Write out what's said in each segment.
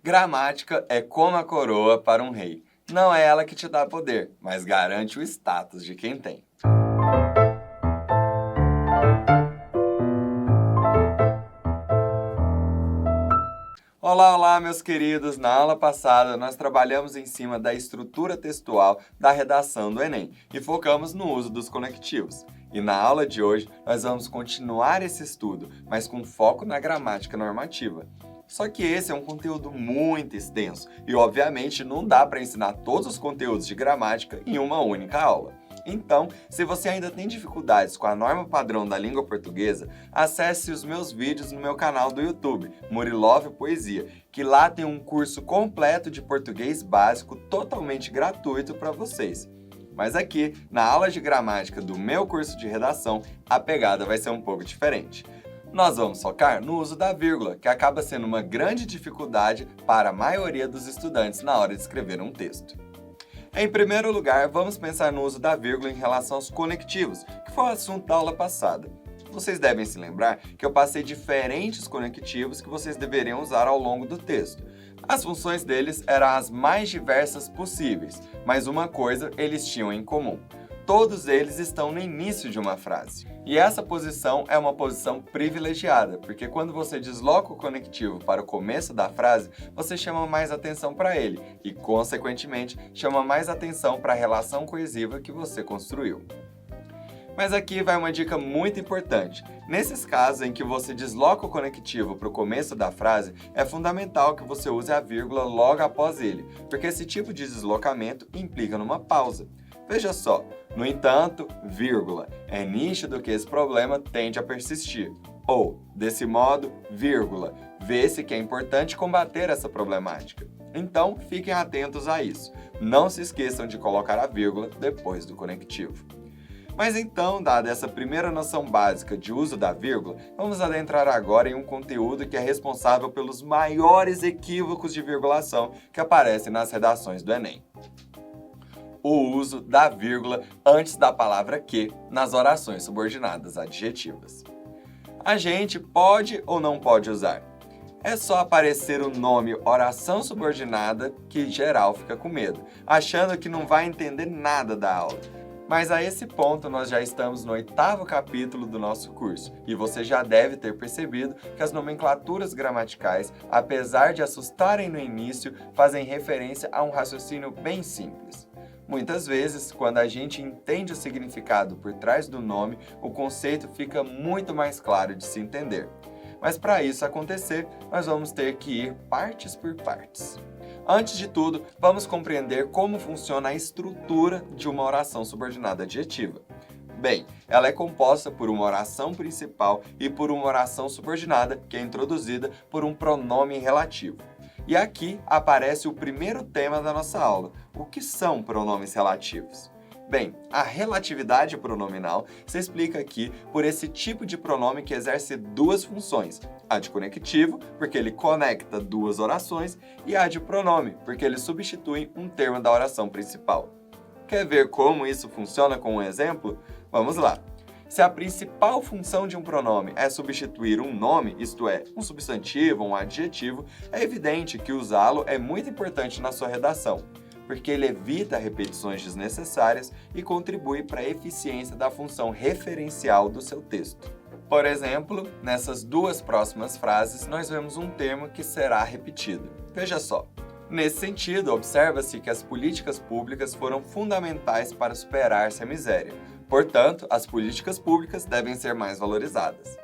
Gramática é como a coroa para um rei. Não é ela que te dá poder, mas garante o status de quem tem. Olá, olá, meus queridos! Na aula passada, nós trabalhamos em cima da estrutura textual da redação do Enem e focamos no uso dos conectivos. E na aula de hoje, nós vamos continuar esse estudo, mas com foco na gramática normativa. Só que esse é um conteúdo muito extenso e, obviamente, não dá para ensinar todos os conteúdos de gramática em uma única aula. Então, se você ainda tem dificuldades com a norma padrão da língua portuguesa, acesse os meus vídeos no meu canal do YouTube, Murilov Poesia, que lá tem um curso completo de português básico totalmente gratuito para vocês. Mas aqui, na aula de gramática do meu curso de redação, a pegada vai ser um pouco diferente. Nós vamos focar no uso da vírgula, que acaba sendo uma grande dificuldade para a maioria dos estudantes na hora de escrever um texto. Em primeiro lugar, vamos pensar no uso da vírgula em relação aos conectivos, que foi o assunto da aula passada. Vocês devem se lembrar que eu passei diferentes conectivos que vocês deveriam usar ao longo do texto. As funções deles eram as mais diversas possíveis, mas uma coisa eles tinham em comum. Todos eles estão no início de uma frase. E essa posição é uma posição privilegiada, porque quando você desloca o conectivo para o começo da frase, você chama mais atenção para ele e, consequentemente, chama mais atenção para a relação coesiva que você construiu. Mas aqui vai uma dica muito importante. Nesses casos em que você desloca o conectivo para o começo da frase, é fundamental que você use a vírgula logo após ele, porque esse tipo de deslocamento implica numa pausa. Veja só, no entanto, vírgula, é nítido que esse problema tende a persistir. Ou, desse modo, vírgula, vê-se que é importante combater essa problemática. Então, fiquem atentos a isso. Não se esqueçam de colocar a vírgula depois do conectivo. Mas então, dada essa primeira noção básica de uso da vírgula, vamos adentrar agora em um conteúdo que é responsável pelos maiores equívocos de virgulação que aparecem nas redações do Enem. O uso da vírgula antes da palavra que nas orações subordinadas adjetivas. A gente pode ou não pode usar? É só aparecer o nome oração subordinada que geral fica com medo, achando que não vai entender nada da aula. Mas a esse ponto nós já estamos no 8º capítulo do nosso curso e você já deve ter percebido que as nomenclaturas gramaticais, apesar de assustarem no início, fazem referência a um raciocínio bem simples. Muitas vezes, quando a gente entende o significado por trás do nome, o conceito fica muito mais claro de se entender. Mas para isso acontecer, nós vamos ter que ir partes por partes. Antes de tudo, vamos compreender como funciona a estrutura de uma oração subordinada adjetiva. Bem, ela é composta por uma oração principal e por uma oração subordinada, que é introduzida por um pronome relativo. E aqui aparece o primeiro tema da nossa aula. O que são pronomes relativos? Bem, a relatividade pronominal se explica aqui por esse tipo de pronome que exerce duas funções. A de conectivo, porque ele conecta duas orações, e a de pronome, porque ele substitui um termo da oração principal. Quer ver como isso funciona com um exemplo? Vamos lá! Se a principal função de um pronome é substituir um nome, isto é, um substantivo ou um adjetivo, é evidente que usá-lo é muito importante na sua redação, porque ele evita repetições desnecessárias e contribui para a eficiência da função referencial do seu texto. Por exemplo, nessas duas próximas frases, nós vemos um termo que será repetido. Veja só. Nesse sentido, observa-se que as políticas públicas foram fundamentais para superar-se a miséria. Portanto, as políticas públicas devem ser mais valorizadas.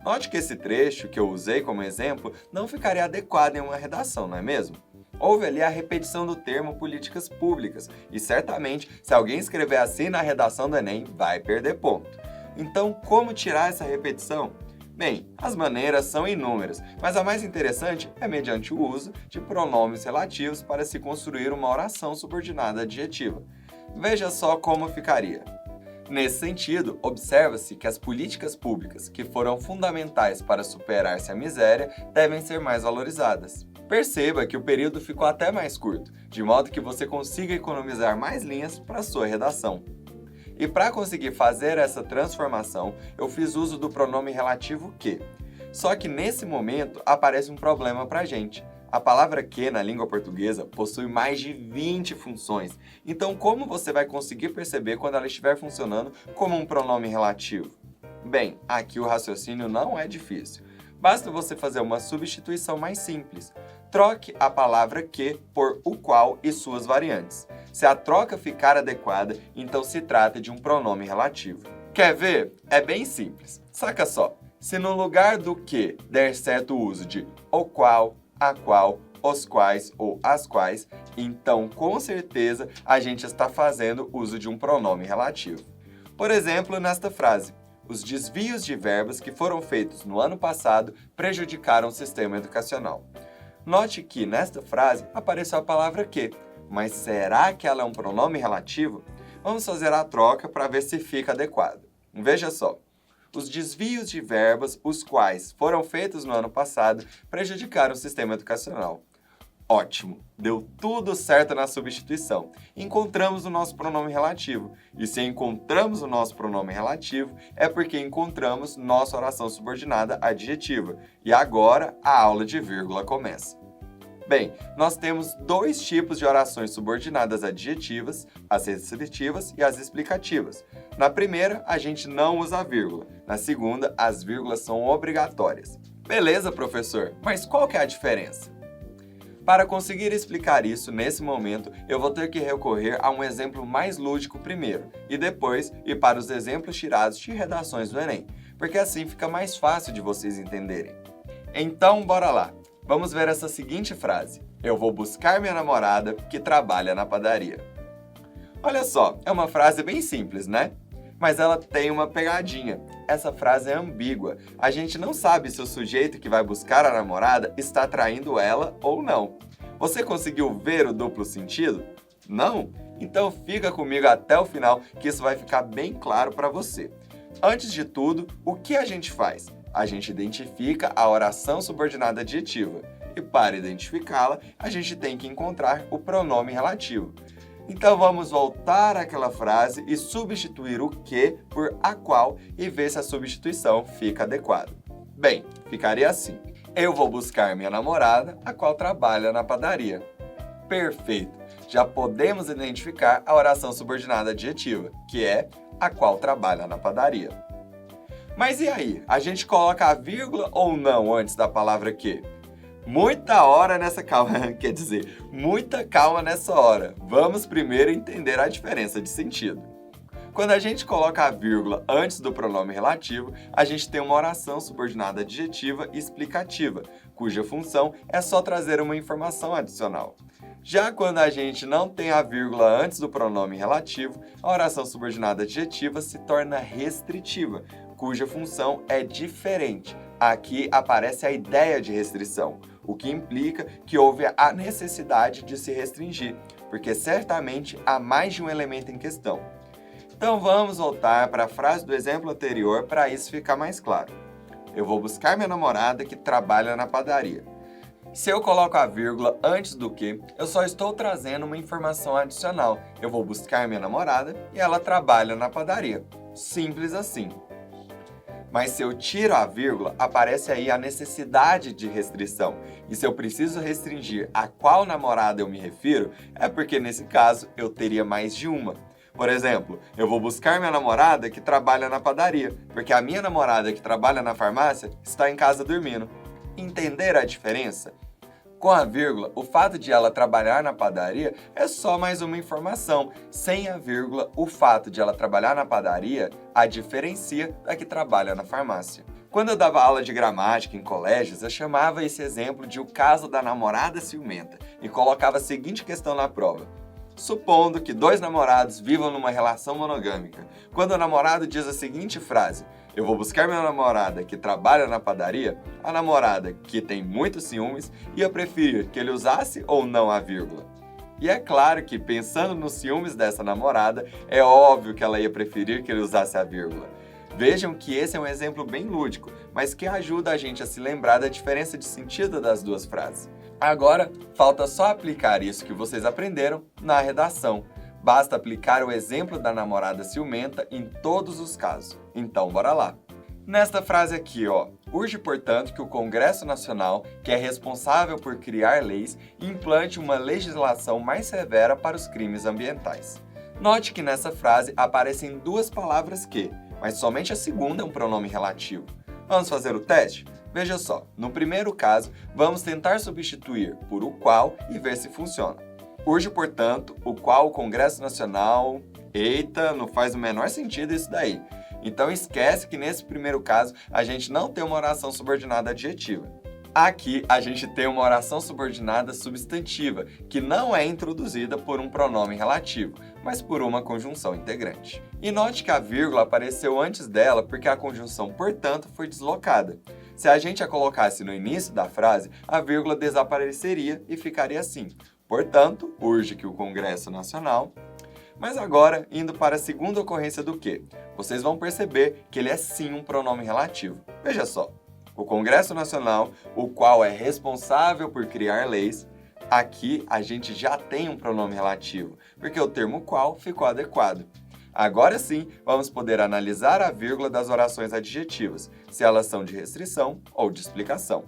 Note que esse trecho que eu usei como exemplo não ficaria adequado em uma redação, não é mesmo? Houve ali a repetição do termo políticas públicas e certamente, se alguém escrever assim na redação do Enem, vai perder ponto. Então, como tirar essa repetição? Bem, as maneiras são inúmeras, mas a mais interessante é mediante o uso de pronomes relativos para se construir uma oração subordinada adjetiva. Veja só como ficaria. Nesse sentido, observa-se que as políticas públicas, que foram fundamentais para superar-se a miséria, devem ser mais valorizadas. Perceba que o período ficou até mais curto, de modo que você consiga economizar mais linhas para a sua redação. E para conseguir fazer essa transformação, eu fiz uso do pronome relativo que. Só que nesse momento aparece um problema para a gente. A palavra que na língua portuguesa possui mais de 20 funções. Então, como você vai conseguir perceber quando ela estiver funcionando como um pronome relativo? Bem, aqui o raciocínio não é difícil. Basta você fazer uma substituição mais simples. Troque a palavra que por o qual e suas variantes. Se a troca ficar adequada, então se trata de um pronome relativo. Quer ver? É bem simples. Saca só. Se no lugar do que der certo o uso de o qual, a qual, os quais ou as quais, então com certeza a gente está fazendo uso de um pronome relativo. Por exemplo, nesta frase, os desvios de verbas que foram feitos no ano passado prejudicaram o sistema educacional. Note que nesta frase apareceu a palavra que, mas será que ela é um pronome relativo? Vamos fazer a troca para ver se fica adequado. Veja só. Os desvios de verbas, os quais foram feitos no ano passado, prejudicaram o sistema educacional. Ótimo! Deu tudo certo na substituição. Encontramos o nosso pronome relativo. E se encontramos o nosso pronome relativo, é porque encontramos nossa oração subordinada adjetiva. E agora a aula de vírgula começa. Bem, nós temos dois tipos de orações subordinadas adjetivas, as restritivas e as explicativas. Na primeira, a gente não usa a vírgula. Na segunda, as vírgulas são obrigatórias. Beleza, professor, mas qual que é a diferença? Para conseguir explicar isso nesse momento, eu vou ter que recorrer a um exemplo mais lúdico primeiro, e depois ir para os exemplos tirados de redações do Enem, porque assim fica mais fácil de vocês entenderem. Então, bora lá! Vamos ver essa seguinte frase. Eu vou buscar minha namorada que trabalha na padaria. Olha só, é uma frase bem simples, né? Mas ela tem uma pegadinha. Essa frase é ambígua. A gente não sabe se o sujeito que vai buscar a namorada está traindo ela ou não. Você conseguiu ver o duplo sentido? Não? Então fica comigo até o final que isso vai ficar bem claro para você. Antes de tudo, o que a gente faz? A gente identifica a oração subordinada adjetiva. E para identificá-la, a gente tem que encontrar o pronome relativo. Então vamos voltar àquela frase e substituir o que por a qual e ver se a substituição fica adequada. Bem, ficaria assim. Eu vou buscar minha namorada, a qual trabalha na padaria. Perfeito! Já podemos identificar a oração subordinada adjetiva, que é a qual trabalha na padaria. Mas e aí? A gente coloca a vírgula ou não antes da palavra que? Muita hora nessa calma, quer dizer, muita calma nessa hora. Vamos primeiro entender a diferença de sentido. Quando a gente coloca a vírgula antes do pronome relativo, a gente tem uma oração subordinada adjetiva e explicativa, cuja função é só trazer uma informação adicional. Já quando a gente não tem a vírgula antes do pronome relativo, a oração subordinada adjetiva se torna restritiva, cuja função é diferente. Aqui aparece a ideia de restrição, o que implica que houve a necessidade de se restringir, porque certamente há mais de um elemento em questão. Então vamos voltar para a frase do exemplo anterior para isso ficar mais claro. Eu vou buscar minha namorada que trabalha na padaria. Se eu coloco a vírgula antes do que, eu só estou trazendo uma informação adicional. Eu vou buscar minha namorada e ela trabalha na padaria. Simples assim. Mas se eu tiro a vírgula, aparece aí a necessidade de restrição. E se eu preciso restringir a qual namorada eu me refiro, é porque nesse caso eu teria mais de uma. Por exemplo, eu vou buscar minha namorada que trabalha na padaria, porque a minha namorada que trabalha na farmácia está em casa dormindo. Entender a diferença? Com a vírgula, o fato de ela trabalhar na padaria é só mais uma informação. Sem a vírgula, o fato de ela trabalhar na padaria a diferencia da que trabalha na farmácia. Quando eu dava aula de gramática em colégios, eu chamava esse exemplo de o caso da namorada ciumenta e colocava a seguinte questão na prova. Supondo que dois namorados vivam numa relação monogâmica, quando o namorado diz a seguinte frase: eu vou buscar minha namorada que trabalha na padaria, a namorada, que tem muitos ciúmes, ia preferir que ele usasse ou não a vírgula. E é claro que, pensando nos ciúmes dessa namorada, é óbvio que ela ia preferir que ele usasse a vírgula. Vejam que esse é um exemplo bem lúdico, mas que ajuda a gente a se lembrar da diferença de sentido das duas frases. Agora, falta só aplicar isso que vocês aprenderam na redação. Basta aplicar o exemplo da namorada ciumenta em todos os casos. Então, bora lá. Nesta frase aqui, Urge, portanto, que o Congresso Nacional, que é responsável por criar leis, implante uma legislação mais severa para os crimes ambientais. Note que nessa frase aparecem duas palavras que, mas somente a segunda é um pronome relativo. Vamos fazer o teste? Veja só, no primeiro caso, vamos tentar substituir por o qual e ver se funciona. Urge, portanto, o qual o Congresso Nacional... Eita, não faz o menor sentido isso daí. Então esquece que nesse primeiro caso a gente não tem uma oração subordinada adjetiva. Aqui a gente tem uma oração subordinada substantiva, que não é introduzida por um pronome relativo, mas por uma conjunção integrante. E note que a vírgula apareceu antes dela porque a conjunção, portanto, foi deslocada. Se a gente a colocasse no início da frase, a vírgula desapareceria e ficaria assim. Portanto, urge que o Congresso Nacional... Mas agora, indo para a segunda ocorrência do que, vocês vão perceber que ele é sim um pronome relativo. Veja só, o Congresso Nacional, o qual é responsável por criar leis, aqui a gente já tem um pronome relativo, porque o termo qual ficou adequado. Agora sim, vamos poder analisar a vírgula das orações adjetivas, se elas são de restrição ou de explicação.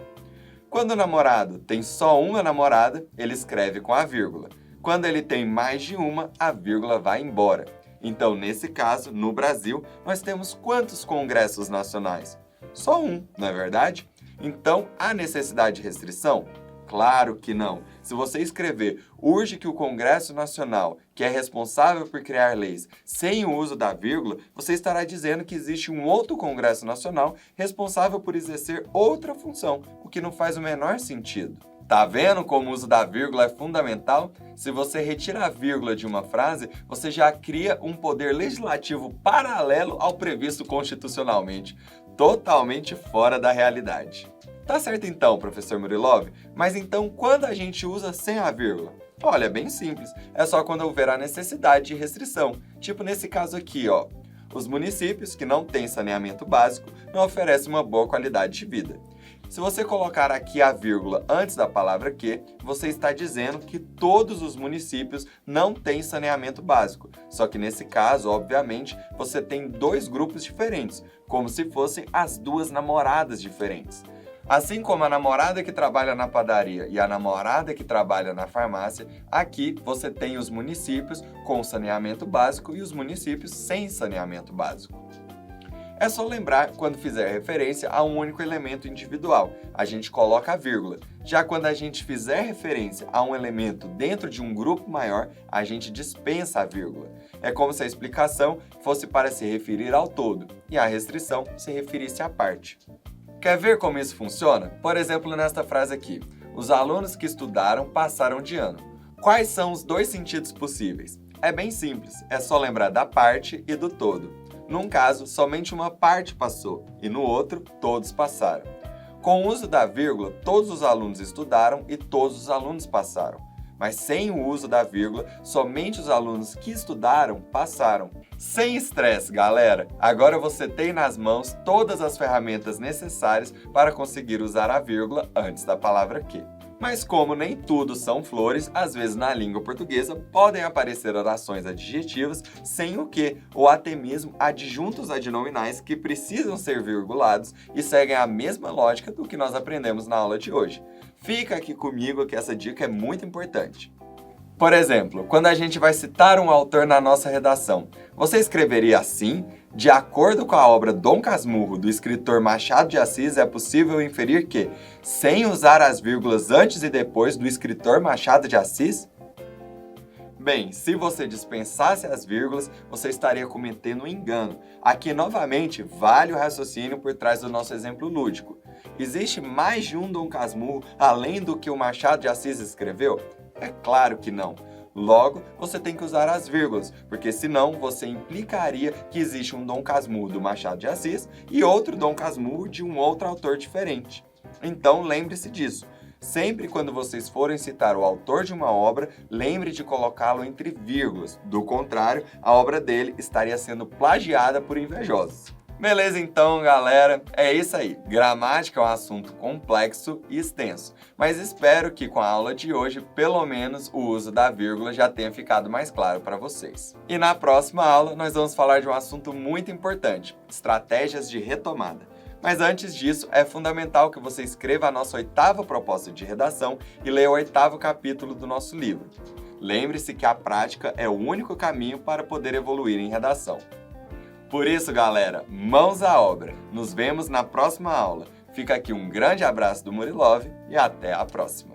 Quando o namorado tem só uma namorada, ele escreve com a vírgula. Quando ele tem mais de uma, a vírgula vai embora. Então, nesse caso, no Brasil, nós temos quantos congressos nacionais? Só um, não é verdade? Então, há necessidade de restrição? Claro que não. Se você escrever urge que o Congresso Nacional, que é responsável por criar leis, sem o uso da vírgula, você estará dizendo que existe um outro Congresso Nacional responsável por exercer outra função, o que não faz o menor sentido. Tá vendo como o uso da vírgula é fundamental? Se você retira a vírgula de uma frase, você já cria um poder legislativo paralelo ao previsto constitucionalmente, totalmente fora da realidade. Tá certo então, professor Murilov? Mas então quando a gente usa sem a vírgula? Olha, é bem simples, é só quando houver a necessidade de restrição, tipo nesse caso aqui, ó. Os municípios que não têm saneamento básico não oferecem uma boa qualidade de vida. Se você colocar aqui a vírgula antes da palavra que, você está dizendo que todos os municípios não têm saneamento básico. Só que nesse caso, obviamente, você tem dois grupos diferentes, como se fossem as duas namoradas diferentes. Assim como a namorada que trabalha na padaria e a namorada que trabalha na farmácia, aqui você tem os municípios com saneamento básico e os municípios sem saneamento básico. É só lembrar quando fizer referência a um único elemento individual, a gente coloca a vírgula. Já quando a gente fizer referência a um elemento dentro de um grupo maior, a gente dispensa a vírgula. É como se a explicação fosse para se referir ao todo e a restrição se referisse à parte. Quer ver como isso funciona? Por exemplo, nesta frase aqui. Os alunos que estudaram passaram de ano. Quais são os dois sentidos possíveis? É bem simples, é só lembrar da parte e do todo. Num caso, somente uma parte passou, e no outro, todos passaram. Com o uso da vírgula, todos os alunos estudaram e todos os alunos passaram. Mas sem o uso da vírgula, somente os alunos que estudaram passaram. Sem estresse, galera! Agora você tem nas mãos todas as ferramentas necessárias para conseguir usar a vírgula antes da palavra que. Mas como nem tudo são flores, às vezes na língua portuguesa podem aparecer orações adjetivas sem o que, ou até mesmo adjuntos adnominais que precisam ser virgulados e seguem a mesma lógica do que nós aprendemos na aula de hoje. Fica aqui comigo que essa dica é muito importante. Por exemplo, quando a gente vai citar um autor na nossa redação, você escreveria assim: de acordo com a obra Dom Casmurro, do escritor Machado de Assis, é possível inferir que, sem usar as vírgulas antes e depois do escritor Machado de Assis? Bem, se você dispensasse as vírgulas, você estaria cometendo um engano. Aqui, novamente, vale o raciocínio por trás do nosso exemplo lúdico. Existe mais de um Dom Casmurro além do que o Machado de Assis escreveu? É claro que não. Logo, você tem que usar as vírgulas, porque senão você implicaria que existe um Dom Casmurro do Machado de Assis e outro Dom Casmurro de um outro autor diferente. Então, lembre-se disso. Sempre quando vocês forem citar o autor de uma obra, lembre de colocá-lo entre vírgulas. Do contrário, a obra dele estaria sendo plagiada por invejosos. Beleza então, galera? É isso aí. Gramática é um assunto complexo e extenso, mas espero que com a aula de hoje, pelo menos o uso da vírgula já tenha ficado mais claro para vocês. E na próxima aula, nós vamos falar de um assunto muito importante: estratégias de retomada. Mas antes disso, é fundamental que você escreva a nossa 8ª proposta de redação e leia o 8º capítulo do nosso livro. Lembre-se que a prática é o único caminho para poder evoluir em redação. Por isso, galera, mãos à obra! Nos vemos na próxima aula. Fica aqui um grande abraço do Murilove e até a próxima!